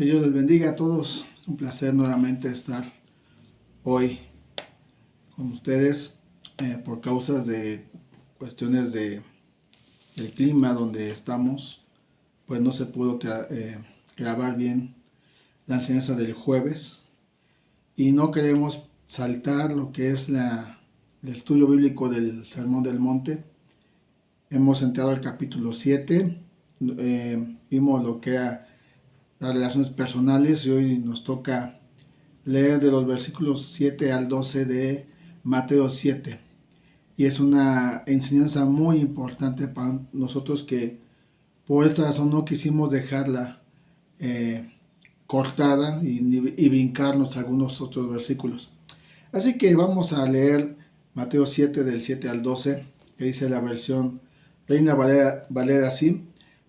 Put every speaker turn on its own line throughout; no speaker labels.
Que Dios les bendiga a todos. Es un placer nuevamente estar hoy con ustedes por causas de cuestiones del clima donde estamos. Pues no se pudo grabar bien la enseñanza del jueves y no queremos saltar lo que es el estudio bíblico del Sermón del Monte. Hemos entrado al capítulo 7, vimos lo que era las relaciones personales y hoy nos toca leer de los versículos 7 al 12 de Mateo 7. Y es una enseñanza muy importante para nosotros que por esta razón no quisimos dejarla cortada y brincarnos algunos otros versículos. Así que vamos a leer Mateo 7 del 7 al 12, que dice la versión Reina Valera así: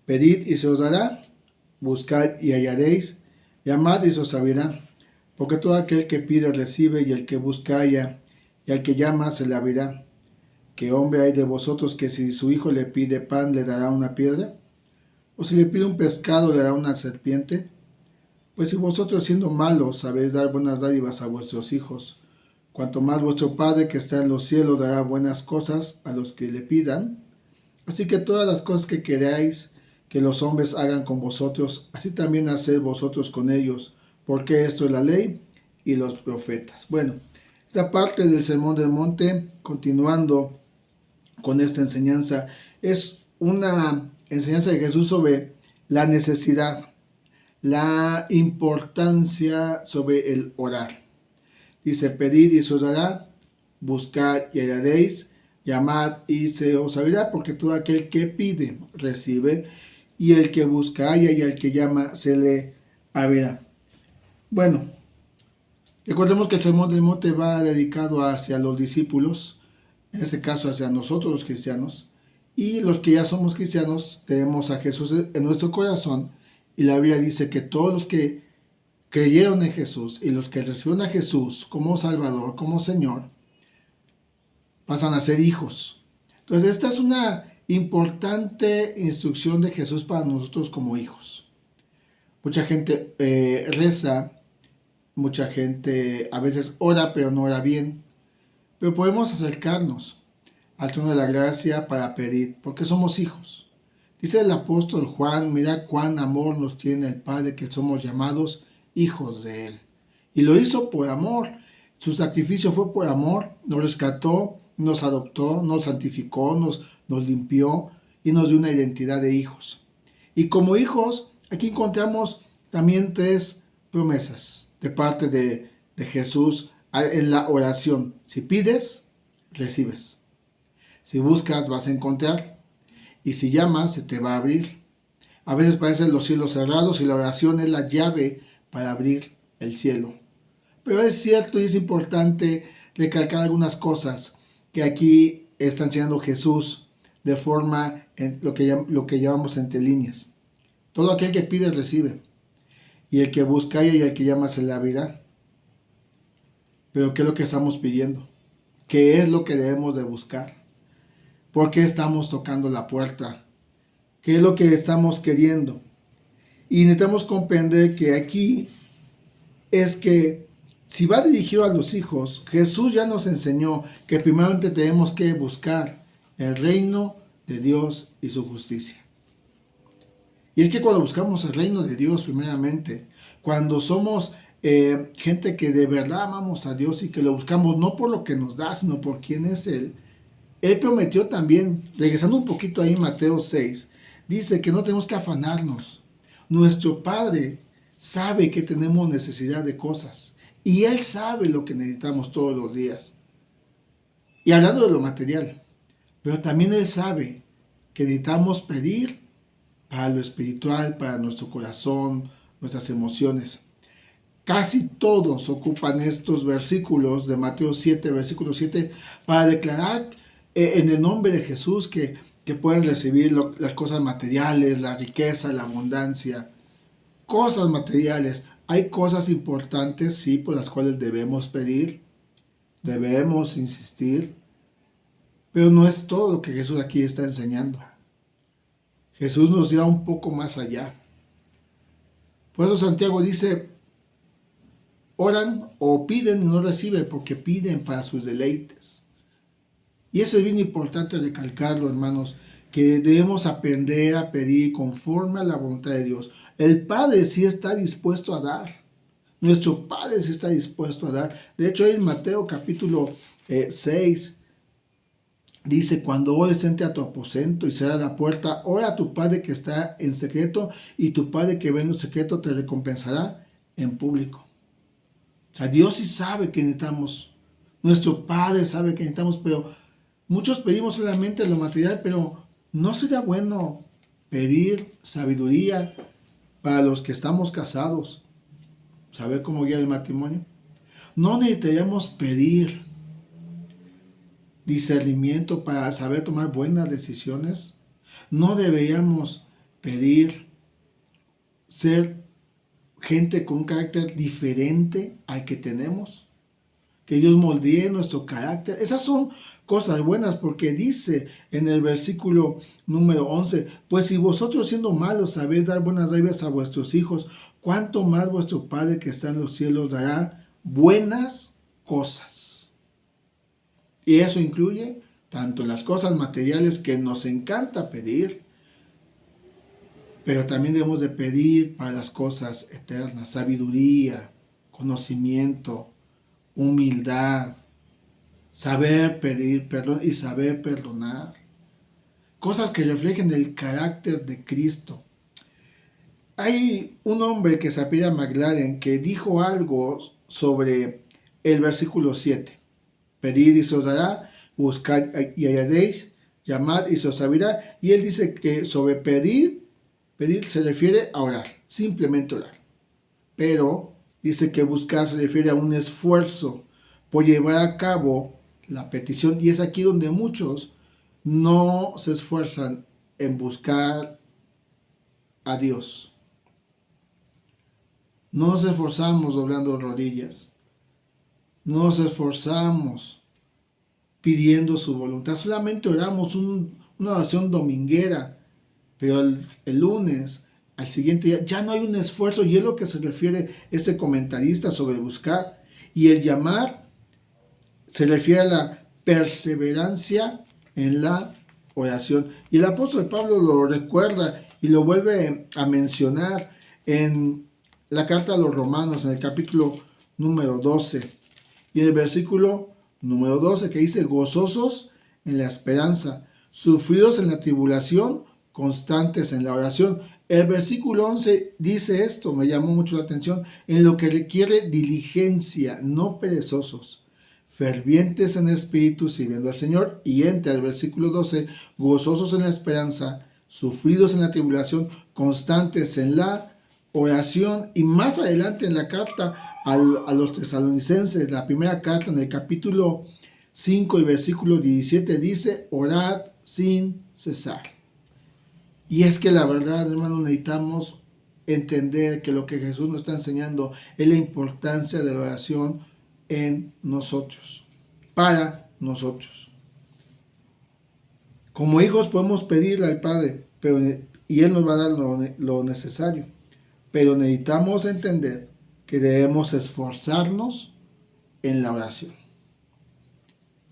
pedid y se os dará, buscad y hallaréis, llamad y se os abrirá, porque todo aquel que pide recibe, y el que busca halla, y al que llama se le abrirá. ¿Qué hombre hay de vosotros que si su hijo le pide pan le dará una piedra? ¿O si le pide un pescado le dará una serpiente? Pues si vosotros siendo malos sabéis dar buenas dádivas a vuestros hijos, cuanto más vuestro Padre que está en los cielos dará buenas cosas a los que le pidan. Así que todas las cosas que queráis que los hombres hagan con vosotros, así también haced vosotros con ellos, porque esto es la ley y los profetas. Bueno, esta parte del Sermón del Monte, continuando con esta enseñanza, es una enseñanza de Jesús sobre la necesidad, la importancia sobre el orar. Dice: pedid y se os dará, buscad y hallaréis, llamad y se os abrirá, porque todo aquel que pide recibe, y el que busca halla, y al que llama se le abrirá. Bueno, recordemos que el Sermón del Monte va dedicado hacia los discípulos, en este caso hacia nosotros los cristianos, y los que ya somos cristianos tenemos a Jesús en nuestro corazón, y la Biblia dice que todos los que creyeron en Jesús y los que recibieron a Jesús como Salvador, como Señor, pasan a ser hijos. Entonces, esta es una importante instrucción de Jesús para nosotros como hijos. Mucha gente reza, mucha gente a veces ora, pero no ora bien. Pero podemos acercarnos al trono de la gracia para pedir, porque somos hijos. Dice el apóstol Juan: mira cuán amor nos tiene el Padre, que somos llamados hijos de Él. Y lo hizo por amor. Su sacrificio fue por amor. Nos rescató, nos adoptó, nos santificó, nos limpió y nos dio una identidad de hijos. Y como hijos, aquí encontramos también tres promesas de parte de Jesús en la oración. Si pides, recibes. Si buscas, vas a encontrar. Y si llamas, se te va a abrir. A veces parecen los cielos cerrados y la oración es la llave para abrir el cielo. Pero es cierto y es importante recalcar algunas cosas que aquí está enseñando Jesús de forma en lo que llamamos entre líneas. Todo aquel que pide recibe, y el que busca halla, y el que llama se le abrirá. Pero ¿qué es lo que estamos pidiendo? ¿Qué es lo que debemos de buscar? ¿Por qué estamos tocando la puerta? ¿Qué es lo que estamos queriendo? Y necesitamos comprender que aquí es que si va dirigido a los hijos, Jesús ya nos enseñó que primeramente tenemos que buscar el reino de Dios y su justicia. Y es que cuando buscamos el reino de Dios primeramente, cuando somos gente que de verdad amamos a Dios y que lo buscamos no por lo que nos da, sino por quién es Él, Él prometió también, regresando un poquito ahí en Mateo 6, dice que no tenemos que afanarnos. Nuestro Padre sabe que tenemos necesidad de cosas y Él sabe lo que necesitamos todos los días. Y hablando de lo material, pero también Él sabe que necesitamos pedir para lo espiritual, para nuestro corazón, nuestras emociones. Casi todos ocupan estos versículos de Mateo 7, versículo 7, para declarar en el nombre de Jesús que pueden recibir las cosas materiales, la riqueza, la abundancia. Cosas materiales. Hay cosas importantes, sí, por las cuales debemos pedir, debemos insistir, pero no es todo lo que Jesús aquí está enseñando. Jesús nos lleva un poco más allá. Por eso Santiago dice, oran o piden y no reciben porque piden para sus deleites. Y eso es bien importante recalcarlo, hermanos, que debemos aprender a pedir conforme a la voluntad de Dios. El Padre sí está dispuesto a dar. Nuestro Padre sí está dispuesto a dar. De hecho, en Mateo capítulo 6 dice, cuando ores, entre a tu aposento y cierra la puerta, ora a tu Padre que está en secreto, y tu Padre que ve en lo secreto te recompensará en público. O sea, Dios sí sabe que necesitamos. Nuestro Padre sabe que necesitamos, pero muchos pedimos solamente lo material, pero ¿no sería bueno pedir sabiduría para los que estamos casados? ¿Saber cómo guiar el matrimonio? ¿No necesitaríamos pedir discernimiento para saber tomar buenas decisiones? ¿No deberíamos pedir ser gente con un carácter diferente al que tenemos? Que Dios moldee nuestro carácter. Esas son cosas buenas, porque dice en el versículo número 11, pues si vosotros siendo malos sabéis dar buenas dádivas a vuestros hijos, cuánto más vuestro Padre que está en los cielos dará buenas cosas. Y eso incluye tanto las cosas materiales que nos encanta pedir, pero también debemos de pedir para las cosas eternas, sabiduría, conocimiento, humildad, saber pedir perdón y saber perdonar. Cosas que reflejen el carácter de Cristo. Hay un hombre que se apellida McLaren que dijo algo sobre el versículo 7. Pedir y se os dará, buscar y hallaréis, llamad y se os abrirá. Y él dice que sobre pedir se refiere a orar, simplemente orar. Pero dice que buscar se refiere a un esfuerzo por llevar a cabo la petición. Y es aquí donde muchos no se esfuerzan en buscar a Dios. No nos esforzamos doblando rodillas. No nos esforzamos pidiendo su voluntad. Solamente oramos una oración dominguera. Pero el lunes, al siguiente día, ya no hay un esfuerzo. Y es lo que se refiere ese comentarista sobre buscar. Y el llamar se refiere a la perseverancia en la oración. Y el apóstol Pablo lo recuerda y lo vuelve a mencionar en la carta a los Romanos, en el capítulo número 12. Y en el versículo número 12 que dice, gozosos en la esperanza, sufridos en la tribulación, constantes en la oración. El versículo 11 dice esto, me llamó mucho la atención, en lo que requiere diligencia, no perezosos, fervientes en espíritu, sirviendo al Señor. Y entra el versículo 12, gozosos en la esperanza, sufridos en la tribulación, constantes en la oración. Y más adelante en la carta a los tesalonicenses, la primera carta en el capítulo 5 y versículo 17 dice, orad sin cesar. Y es que la verdad, hermano, necesitamos entender que lo que Jesús nos está enseñando es la importancia de la oración en nosotros, para nosotros. Como hijos podemos pedirle al Padre, y Él nos va a dar lo necesario, pero necesitamos entender que debemos esforzarnos en la oración.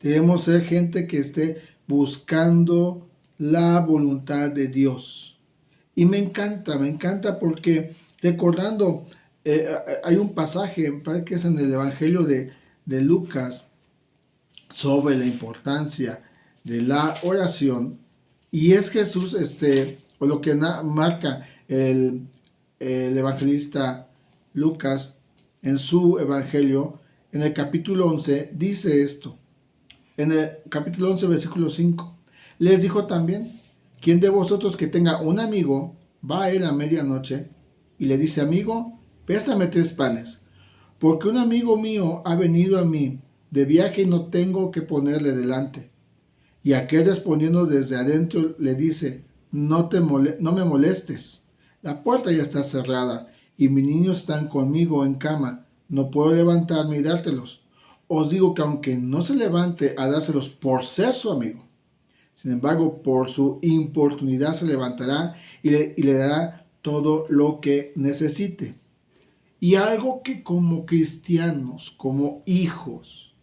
Debemos ser gente que esté buscando la voluntad de Dios. Y me encanta porque recordando, hay un pasaje, parece que es en el Evangelio de Lucas, sobre la importancia de la oración. Y es Jesús, o lo que marca el evangelista Lucas en su evangelio, en el capítulo 11, dice esto. En el capítulo 11, versículo 5. Les dijo también, ¿quién de vosotros que tenga un amigo va a él a medianoche y le dice, amigo, préstame 3 panes, porque un amigo mío ha venido a mí de viaje y no tengo que ponerle delante? Y aquel respondiendo desde adentro le dice, no me molestes, la puerta ya está cerrada y mis niños están conmigo en cama, no puedo levantarme y dártelos. Os digo que aunque no se levante a dárselos por ser su amigo, sin embargo, por su importunidad se levantará y le dará todo lo que necesite. Y algo que como cristianos, como hijos,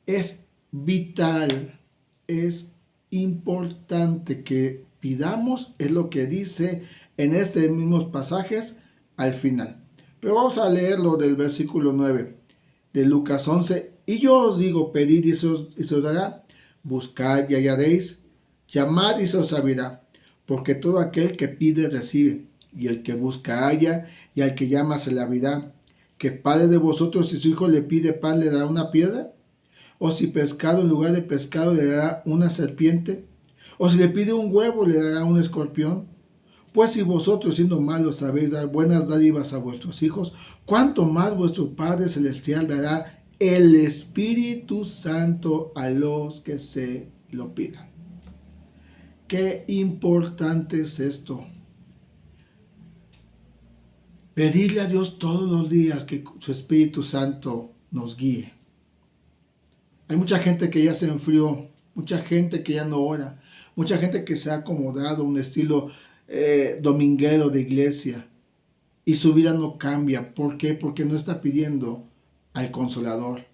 es vital, es importante que pidamos, es lo que dice en estos mismos pasajes al final. Pero vamos a leerlo del versículo 9 de Lucas 11. Y yo os digo, pedid y se os dará, buscad y hallaréis, llamad y se os abrirá, porque todo aquel que pide recibe, y el que busca halla, y al que llama se le abrirá. ¿Qué padre de vosotros, si su hijo le pide pan, le dará una piedra? ¿O si pescado en lugar de pescado le dará una serpiente? ¿O si le pide un huevo, le dará un escorpión? Pues si vosotros, siendo malos, sabéis dar buenas dádivas a vuestros hijos, ¿cuánto más vuestro Padre Celestial dará el Espíritu Santo a los que se lo pidan? Qué importante es esto. Pedirle a Dios todos los días que su Espíritu Santo nos guíe. Hay mucha gente que ya se enfrió, mucha gente que ya no ora, mucha gente que se ha acomodado a un estilo dominguero de iglesia y su vida no cambia. ¿Por qué? Porque no está pidiendo al Consolador,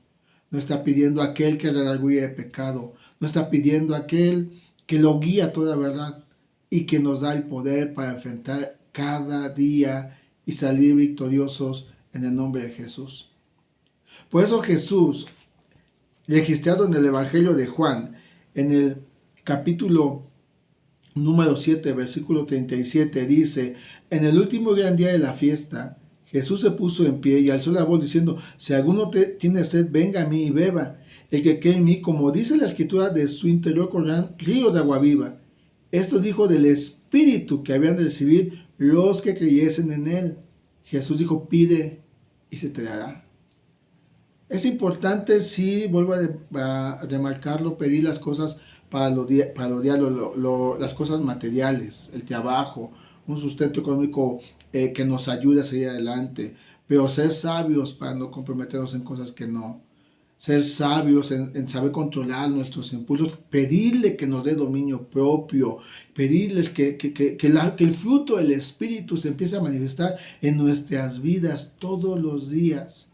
no está pidiendo a aquel que redarguye el pecado, no está pidiendo a aquel que lo guía a toda verdad y que nos da el poder para enfrentar cada día y salir victoriosos en el nombre de Jesús. Por eso Jesús, registrado en el Evangelio de Juan, en el capítulo número 7, versículo 37, dice: en el último gran día de la fiesta, Jesús se puso en pie y alzó la voz diciendo: si alguno tiene sed, venga a mí y beba. El que cree en mí, como dice la escritura, de su interior correrán ríos de agua viva. Esto dijo del Espíritu que habían de recibir los que creyesen en él. Jesús dijo: pide y se te dará. Es importante, sí, vuelvo a remarcarlo, pedir las cosas para los diarios, las cosas materiales, el trabajo, un sustento económico que nos ayude a seguir adelante, pero ser sabios para no comprometernos en cosas que no. Ser sabios en saber controlar nuestros impulsos, pedirle que nos dé dominio propio, pedirles que el fruto del Espíritu se empiece a manifestar en nuestras vidas todos los días.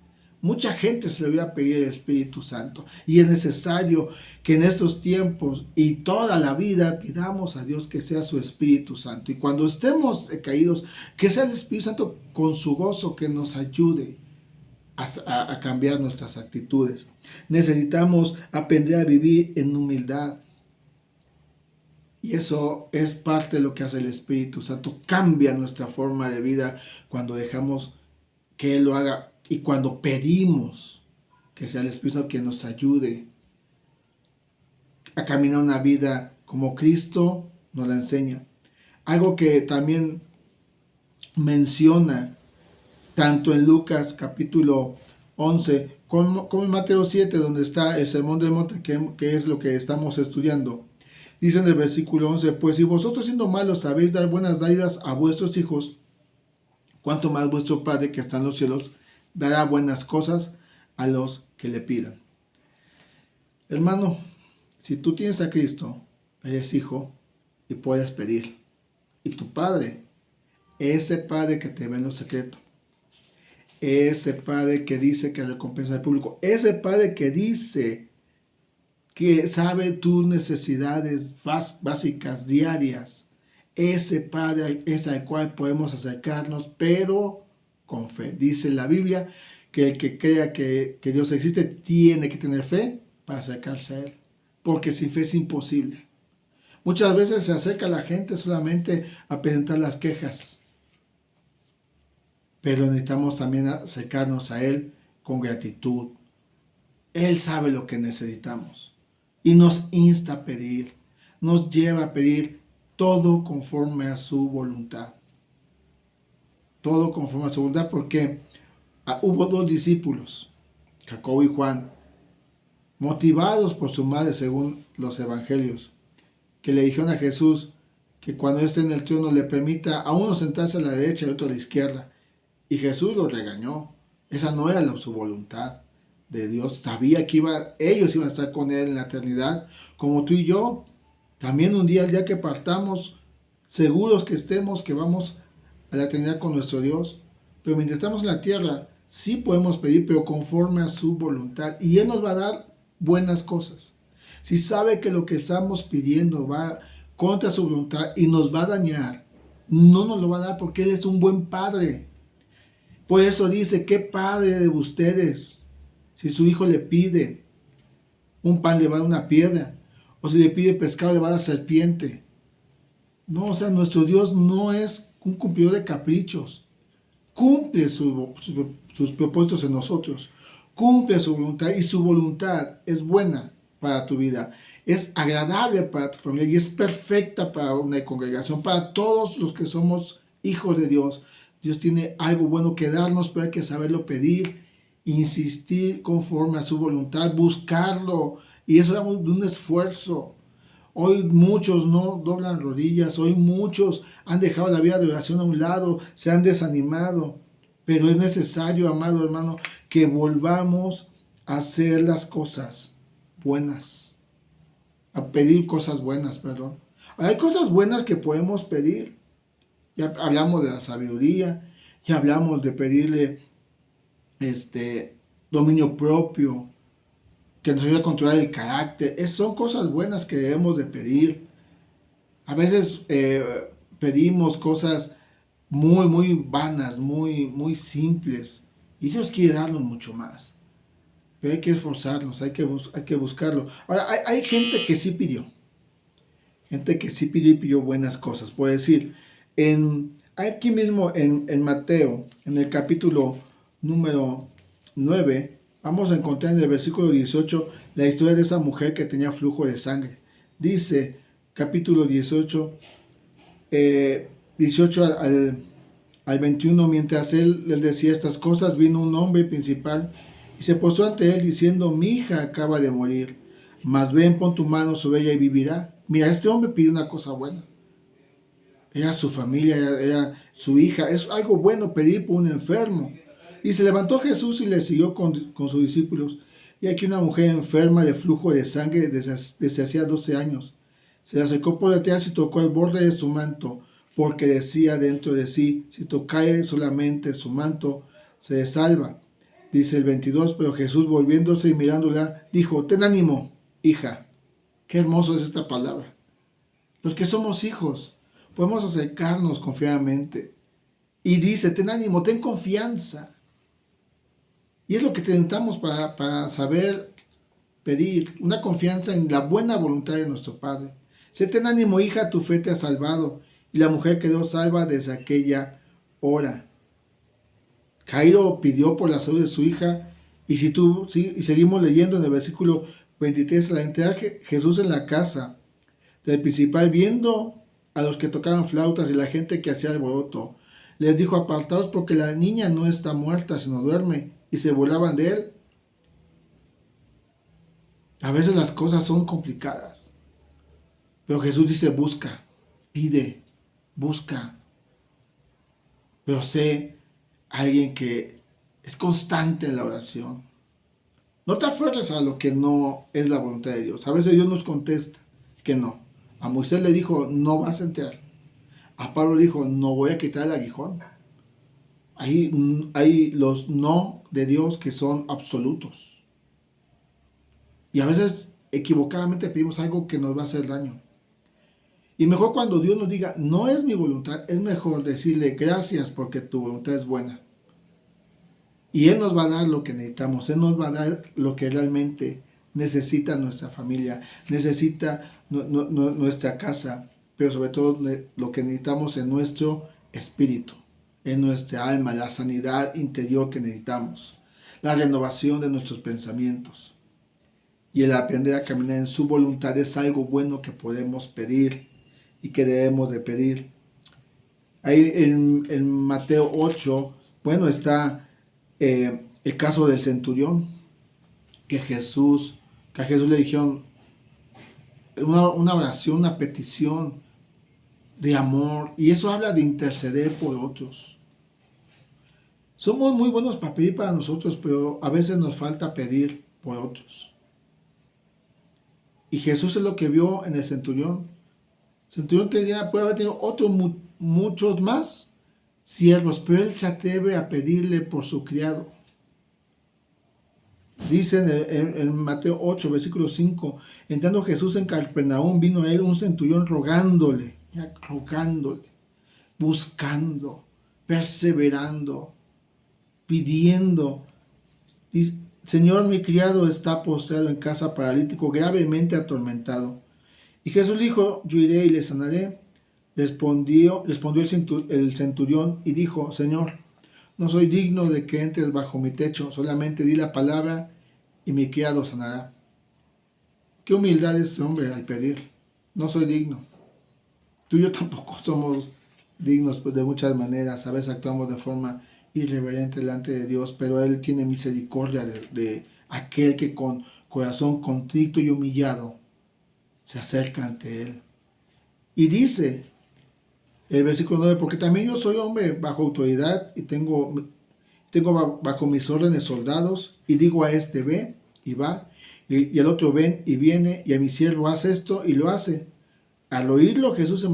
Mucha gente se le voy a pedir el Espíritu Santo y es necesario que en estos tiempos y toda la vida pidamos a Dios que sea su Espíritu Santo. Y cuando estemos caídos, que sea el Espíritu Santo con su gozo que nos ayude a cambiar nuestras actitudes. Necesitamos aprender a vivir en humildad. Y eso es parte de lo que hace el Espíritu Santo. Cambia nuestra forma de vida cuando dejamos que Él lo haga. Y cuando pedimos que sea el Espíritu Santo quien nos ayude a caminar una vida como Cristo nos la enseña. Algo que también menciona tanto en Lucas capítulo 11 como en Mateo 7, donde está el Sermón del Monte, que es lo que estamos estudiando. Dice en el versículo 11: pues si vosotros, siendo malos, sabéis dar buenas dádivas a vuestros hijos, cuánto más vuestro Padre que está en los cielos dará buenas cosas a los que le pidan. Hermano, si tú tienes a Cristo, eres hijo y puedes pedir. Y tu Padre, ese Padre que te ve en lo secreto, ese Padre que dice que recompensa al público, ese Padre que dice que sabe tus necesidades básicas, diarias, ese Padre es al cual podemos acercarnos, pero con fe. Dice la Biblia que el que crea que Dios existe tiene que tener fe para acercarse a Él, porque sin fe es imposible. Muchas veces se acerca a la gente solamente a presentar las quejas, pero necesitamos también acercarnos a Él con gratitud. Él sabe lo que necesitamos y nos insta a pedir, nos lleva a pedir todo conforme a su voluntad. Todo conforme a su voluntad, porque hubo dos discípulos, Jacobo y Juan, motivados por su madre según los evangelios, que le dijeron a Jesús que cuando esté en el trono le permita a uno sentarse a la derecha y a otro a la izquierda. Y Jesús los regañó. Esa no era su voluntad de Dios. Sabía que ellos iban a estar con Él en la eternidad, como tú y yo. También un día, el día que partamos, seguros que estemos, que vamos a la eternidad con nuestro Dios. Pero mientras estamos en la tierra, sí podemos pedir, pero conforme a su voluntad. Y Él nos va a dar buenas cosas. Si sabe que lo que estamos pidiendo va contra su voluntad y nos va a dañar, no nos lo va a dar porque Él es un buen Padre. Por eso dice, ¿qué padre de ustedes? Si su hijo le pide un pan, le va a dar una piedra. O si le pide pescado, le va a dar serpiente. No, o sea, nuestro Dios no es un cumplidor de caprichos. Cumple sus propósitos en nosotros. Cumple su voluntad y su voluntad es buena para tu vida. Es agradable para tu familia y es perfecta para una congregación, para todos los que somos hijos de Dios. Dios tiene algo bueno que darnos, pero hay que saberlo pedir, insistir conforme a su voluntad, buscarlo. Y eso damos de un esfuerzo. Hoy muchos no doblan rodillas, hoy muchos han dejado la vida de oración a un lado, se han desanimado. Pero es necesario, amado hermano, que volvamos a hacer las cosas buenas, a pedir cosas buenas, perdón. Hay cosas buenas que podemos pedir. Ya hablamos de la sabiduría, ya hablamos de pedirle dominio propio, que nos ayude a controlar el carácter. Son cosas buenas que debemos de pedir. A veces pedimos cosas muy vanas, muy simples. Y Dios quiere darnos mucho más. Pero hay que esforzarnos, hay que buscarlo. Ahora, hay gente que sí pidió. Gente que sí pidió y pidió buenas cosas. Puede decir, aquí mismo en Mateo, en el capítulo número 9, vamos a encontrar en el versículo 18 la historia de esa mujer que tenía flujo de sangre. Dice, capítulo 18, 18 al 21, mientras él decía estas cosas, vino un hombre principal y se postró ante él diciendo, mi hija acaba de morir, mas ven, pon tu mano sobre ella y vivirá. Mira, este hombre pidió una cosa buena. Era su familia, era su hija. Es algo bueno pedir por un enfermo. Y se levantó Jesús y le siguió con sus discípulos. Y aquí una mujer enferma de flujo de sangre desde hacía 12 años. Se le acercó por detrás y tocó el borde de su manto, porque decía dentro de sí, si tocare solamente su manto, se salva. Dice el 22, pero Jesús volviéndose y mirándola, dijo, ten ánimo, hija. Qué hermoso es esta palabra. Los que somos hijos, podemos acercarnos confiadamente. Y dice, ten ánimo, ten confianza. Y es lo que necesitamos para saber pedir, una confianza en la buena voluntad de nuestro Padre. Dice, ten ánimo, hija, tu fe te ha salvado. Y la mujer quedó salva desde aquella hora. Jairo pidió por la salud de su hija. Y y seguimos leyendo en el versículo 23, al entrar Jesús en la casa del principal, viendo a los que tocaban flautas y la gente que hacía alboroto, les dijo, apartaos porque la niña no está muerta, sino duerme, y se burlaban de él. A veces las cosas son complicadas, pero Jesús dice, busca, pide, busca, pero sé alguien que es constante en la oración. No te aferres a lo que no es la voluntad de Dios. A veces Dios nos contesta que no. A Moisés le dijo, no vas a entrar. A Pablo le dijo, no voy a quitar el aguijón. Hay los no de Dios que son absolutos. Y a veces equivocadamente pedimos algo que nos va a hacer daño. Y mejor cuando Dios nos diga, no es mi voluntad, es mejor decirle gracias porque tu voluntad es buena. Y Él nos va a dar lo que necesitamos, Él nos va a dar lo que realmente necesita nuestra familia, necesita nuestra casa, pero sobre todo lo que necesitamos en nuestro espíritu, en nuestra alma, la sanidad interior que necesitamos, la renovación de nuestros pensamientos. Y el aprender a caminar en su voluntad es algo bueno que podemos pedir y que debemos de pedir. Ahí en Mateo 8, bueno, está el caso del centurión, que a Jesús le dijeron una oración, una petición de amor, y eso habla de interceder por otros. Somos muy buenos para pedir para nosotros, pero a veces nos falta pedir por otros. Y Jesús es lo que vio en el centurión. El centurión puede haber tenido otros muchos más, siervos, pero él se atreve a pedirle por su criado. Dice en Mateo 8, versículo 5, entrando Jesús en Capernaum, vino a él un centurión rogándole, buscando, perseverando, pidiendo. Dice, Señor, mi criado está postrado en casa, paralítico, gravemente atormentado. Y Jesús dijo, yo iré y le sanaré. Respondió el centurión y dijo, Señor, no soy digno de que entres bajo mi techo, solamente di la palabra y mi criado sanará. Qué humildad este hombre al pedir. No soy digno. Tú y yo tampoco somos dignos de muchas maneras. A veces actuamos de forma irreverente delante de Dios, pero Él tiene misericordia de aquel que con corazón contrito y humillado se acerca ante Él. Y dice el versículo 9, porque también yo soy hombre bajo autoridad y tengo bajo mis órdenes soldados, y digo a este ve y va, y al otro ven y viene, y a mi siervo hace esto y lo hace. Al oírlo Jesús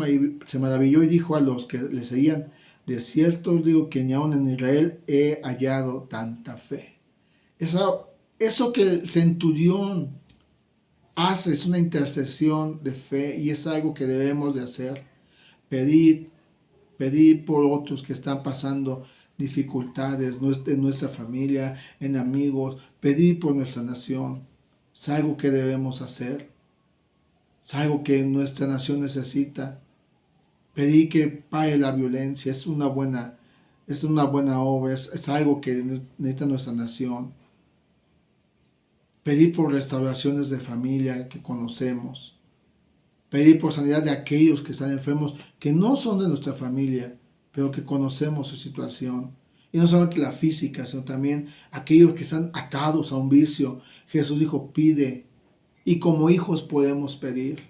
se maravilló y dijo a los que le seguían, de cierto os digo que ni aun en Israel he hallado tanta fe. Eso que el centurión hace es una intercesión de fe y es algo que debemos de hacer. Pedir por otros que están pasando dificultades en nuestra familia, en amigos, pedir por nuestra nación. Es algo que debemos hacer. Es algo que nuestra nación necesita. Pedir que pare la violencia es una buena obra, es algo que necesita nuestra nación. Pedir por restauraciones de familia que conocemos. Pedir por sanidad de aquellos que están enfermos, que no son de nuestra familia, pero que conocemos su situación. Y no solamente la física, sino también aquellos que están atados a un vicio. Jesús dijo, pide. Y como hijos podemos pedir.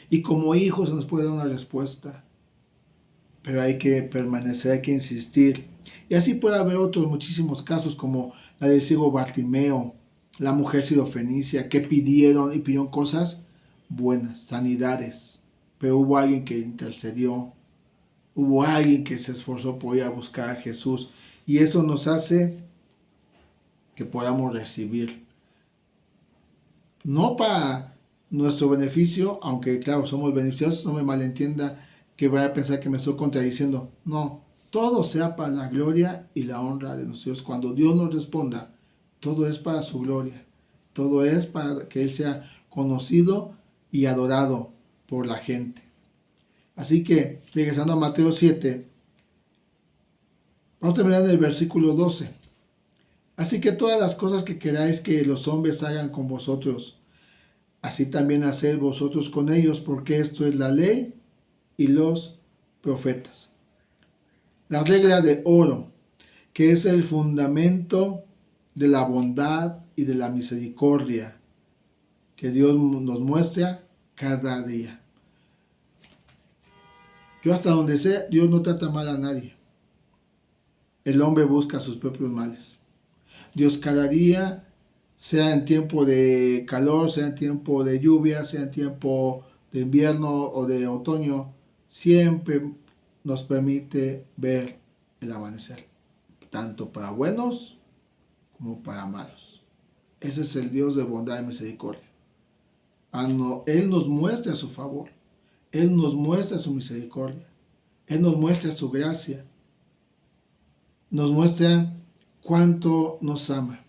Y como hijos se nos puede dar una respuesta. Pero hay que permanecer, hay que insistir. Y así puede haber otros muchísimos casos, como la del ciego Bartimeo, la mujer sirofenicia, que pidieron cosas buenas, sanidades, pero hubo alguien que intercedió, hubo alguien que se esforzó por ir a buscar a Jesús, y eso nos hace que podamos recibir, no para nuestro beneficio, aunque claro, somos beneficiosos, no me malentienda que vaya a pensar que me estoy contradiciendo, no, todo sea para la gloria y la honra de nuestro Dios. Cuando Dios nos responda, todo es para su gloria, todo es para que Él sea conocido y adorado por la gente. Así que, regresando a Mateo 7, vamos a terminar en el versículo 12. Así que todas las cosas que queráis que los hombres hagan con vosotros, así también haced vosotros con ellos, porque esto es la ley y los profetas. La regla de oro, que es el fundamento de la bondad y de la misericordia que Dios nos muestra cada día. Yo hasta donde sé, Dios no trata mal a nadie. El hombre busca sus propios males. Dios cada día, sea en tiempo de calor, sea en tiempo de lluvia, sea en tiempo de invierno o de otoño, siempre nos permite ver el amanecer, tanto para buenos como para malos. Ese es el Dios de bondad y misericordia. Él nos muestra su favor, Él nos muestra su misericordia, Él nos muestra su gracia, nos muestra cuánto nos ama.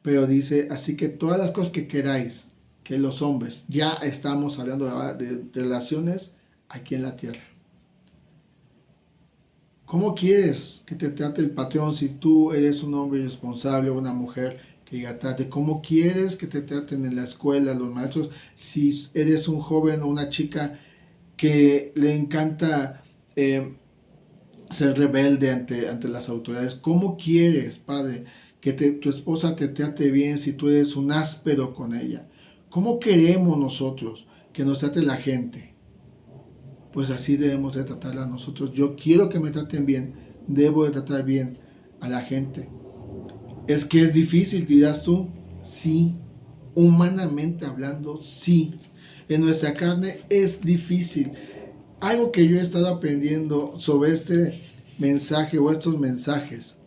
Pero dice, así que todas las cosas que queráis, que los hombres, ya estamos hablando de relaciones aquí en la tierra. ¿Cómo quieres que te trate el patrón si tú eres un hombre irresponsable o una mujer que llega tarde? ¿Cómo quieres que te traten en la escuela los maestros si eres un joven o una chica que le encanta ser rebelde ante las autoridades? ¿Cómo quieres, padre, que tu esposa te trate bien si tú eres un áspero con ella? ¿Cómo queremos nosotros que nos trate la gente? Pues así debemos de tratarla nosotros. Yo quiero que me traten bien, debo de tratar bien a la gente. Es que es difícil, dirás tú. Sí, humanamente hablando, sí. En nuestra carne es difícil. Algo que yo he estado aprendiendo sobre este mensaje o estos mensajes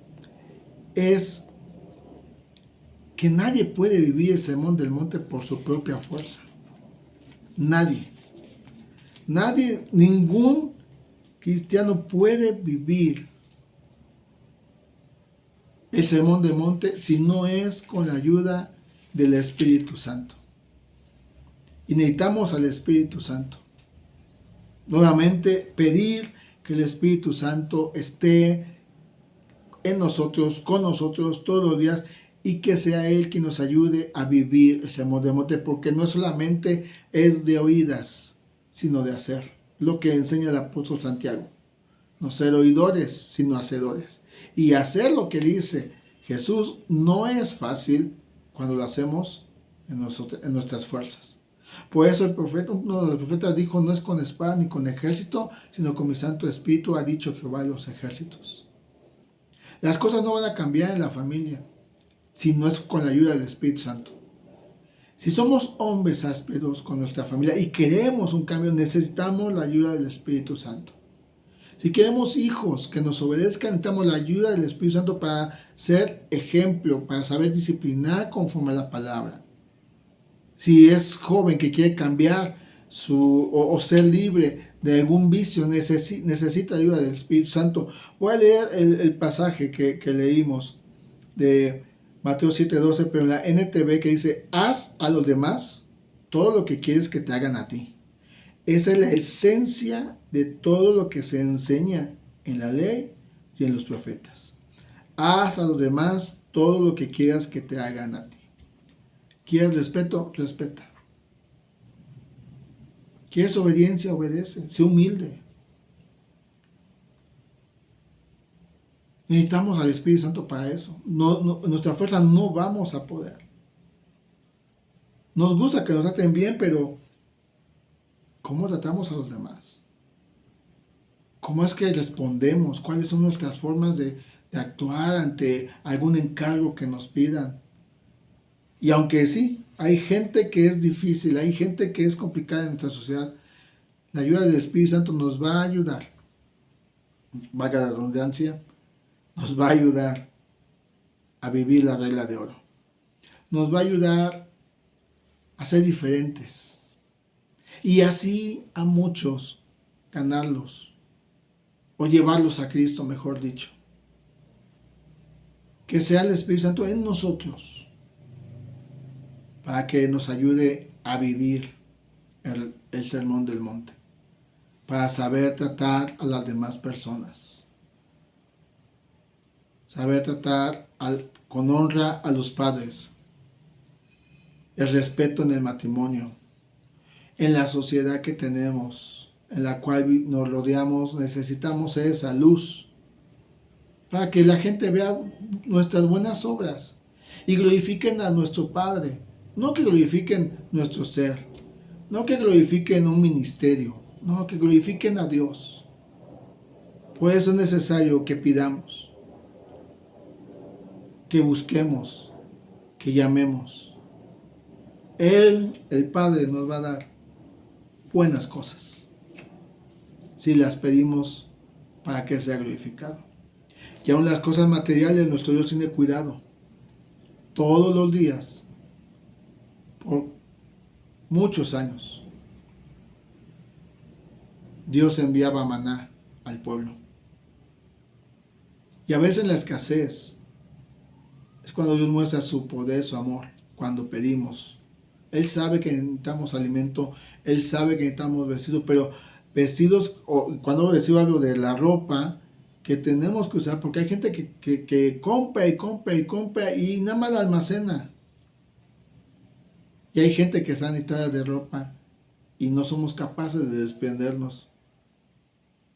es que nadie puede vivir el sermón del monte por su propia fuerza. Nadie. Nadie, ningún cristiano puede vivir el sermón del monte si no es con la ayuda del Espíritu Santo. Y necesitamos al Espíritu Santo. Nuevamente, pedir que el Espíritu Santo esté en nosotros, con nosotros todos los días y que sea Él quien nos ayude a vivir el sermón del monte, porque no solamente es de oídas, sino de hacer. Lo que enseña el apóstol Santiago. No ser oidores, sino hacedores. Y hacer lo que dice Jesús no es fácil cuando lo hacemos en nuestras fuerzas. Por eso uno de los profetas dijo, no es con espada ni con ejército, sino con mi Santo Espíritu, ha dicho Jehová de los ejércitos. Las cosas no van a cambiar en la familia si no es con la ayuda del Espíritu Santo. Si somos hombres ásperos con nuestra familia y queremos un cambio, necesitamos la ayuda del Espíritu Santo. Si queremos hijos que nos obedezcan, necesitamos la ayuda del Espíritu Santo para ser ejemplo, para saber disciplinar conforme a la palabra. Si es joven que quiere cambiar o ser libre de algún vicio, necesita ayuda del Espíritu Santo. Voy a leer el pasaje que leímos de Mateo 7:12, pero en la NTV, que dice, haz a los demás todo lo que quieres que te hagan a ti. Esa es la esencia de todo lo que se enseña en la ley y en los profetas. Haz a los demás todo lo que quieras que te hagan a ti. ¿Quieres respeto? Respeta. ¿Quieres obediencia? Obedece. Sé humilde. Necesitamos al Espíritu Santo para eso. Nuestra fuerza no vamos a poder. Nos gusta que nos traten bien, pero ¿cómo tratamos a los demás? ¿Cómo es que respondemos? ¿Cuáles son nuestras formas de actuar ante algún encargo que nos pidan? Y aunque sí, hay gente que es difícil, hay gente que es complicada en nuestra sociedad, la ayuda del Espíritu Santo nos va a ayudar. Valga la redundancia, nos va a ayudar a vivir la regla de oro. Nos va a ayudar a ser diferentes. Y así a muchos ganarlos. O llevarlos a Cristo, mejor dicho. Que sea el Espíritu Santo en nosotros, para que nos ayude a vivir el sermón del monte, para saber tratar a las demás personas, saber tratar con honra a los padres, el respeto en el matrimonio, en la sociedad que tenemos, en la cual nos rodeamos. Necesitamos esa luz para que la gente vea nuestras buenas obras y glorifiquen a nuestro Padre. No que glorifiquen nuestro ser, no que glorifiquen un ministerio, no, que glorifiquen a Dios. Por eso es necesario que pidamos, que busquemos, que llamemos. Él, el Padre, nos va a dar buenas cosas si las pedimos para que sea glorificado. Y aún las cosas materiales, nuestro Dios tiene cuidado. Todos los días, por muchos años, Dios enviaba maná al pueblo. Y a veces en la escasez es cuando Dios muestra su poder, su amor, cuando pedimos. Él sabe que necesitamos alimento, Él sabe que necesitamos vestidos, pero vestidos, o cuando hablo de la ropa que tenemos que usar, porque hay gente que compra y compra y compra y nada más la almacena. Y hay gente que está necesitada de ropa y no somos capaces de desprendernos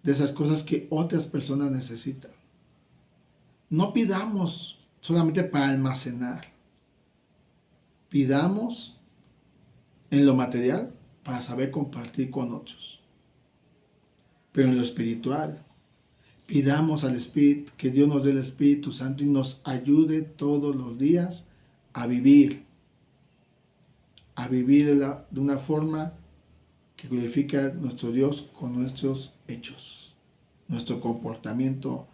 de esas cosas que otras personas necesitan. No pidamos solamente para almacenar. Pidamos en lo material para saber compartir con otros. Pero en lo espiritual, pidamos al Espíritu, que Dios nos dé el Espíritu Santo y nos ayude todos los días a vivir de una forma que glorifica a nuestro Dios con nuestros hechos, nuestro comportamiento,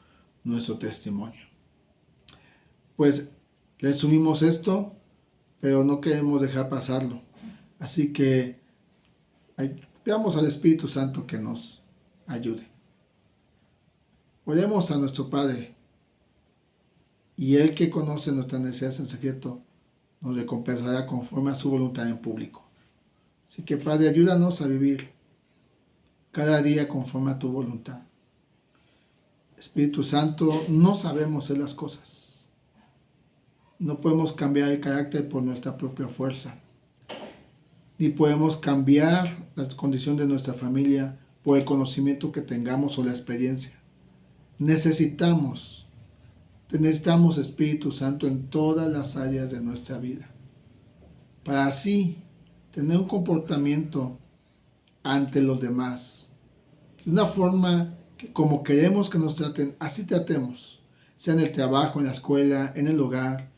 nuestro testimonio. Pues resumimos esto, pero no queremos dejar pasarlo. Así que pidamos al Espíritu Santo que nos ayude. Oremos a nuestro Padre, y Él que conoce nuestras necesidades en secreto, nos recompensará conforme a su voluntad en público. Así que, Padre, ayúdanos a vivir cada día conforme a tu voluntad. Espíritu Santo, no sabemos hacer las cosas. No podemos cambiar el carácter por nuestra propia fuerza, ni podemos cambiar la condición de nuestra familia por el conocimiento que tengamos o la experiencia. Necesitamos Espíritu Santo en todas las áreas de nuestra vida, para así tener un comportamiento ante los demás, de una forma que como queremos que nos traten, así tratemos, sea en el trabajo, en la escuela, en el hogar.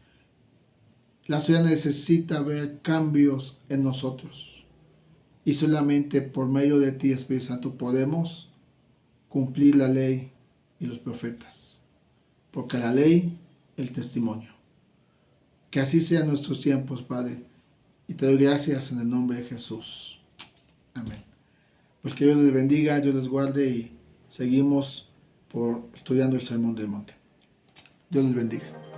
La sociedad necesita ver cambios en nosotros, y solamente por medio de ti, Espíritu Santo, podemos cumplir la ley y los profetas, porque la ley, el testimonio. Que así sean nuestros tiempos, Padre, y te doy gracias en el nombre de Jesús. Amén. Pues que Dios les bendiga, Dios les guarde, y seguimos estudiando el Sermón del Monte. Dios les bendiga.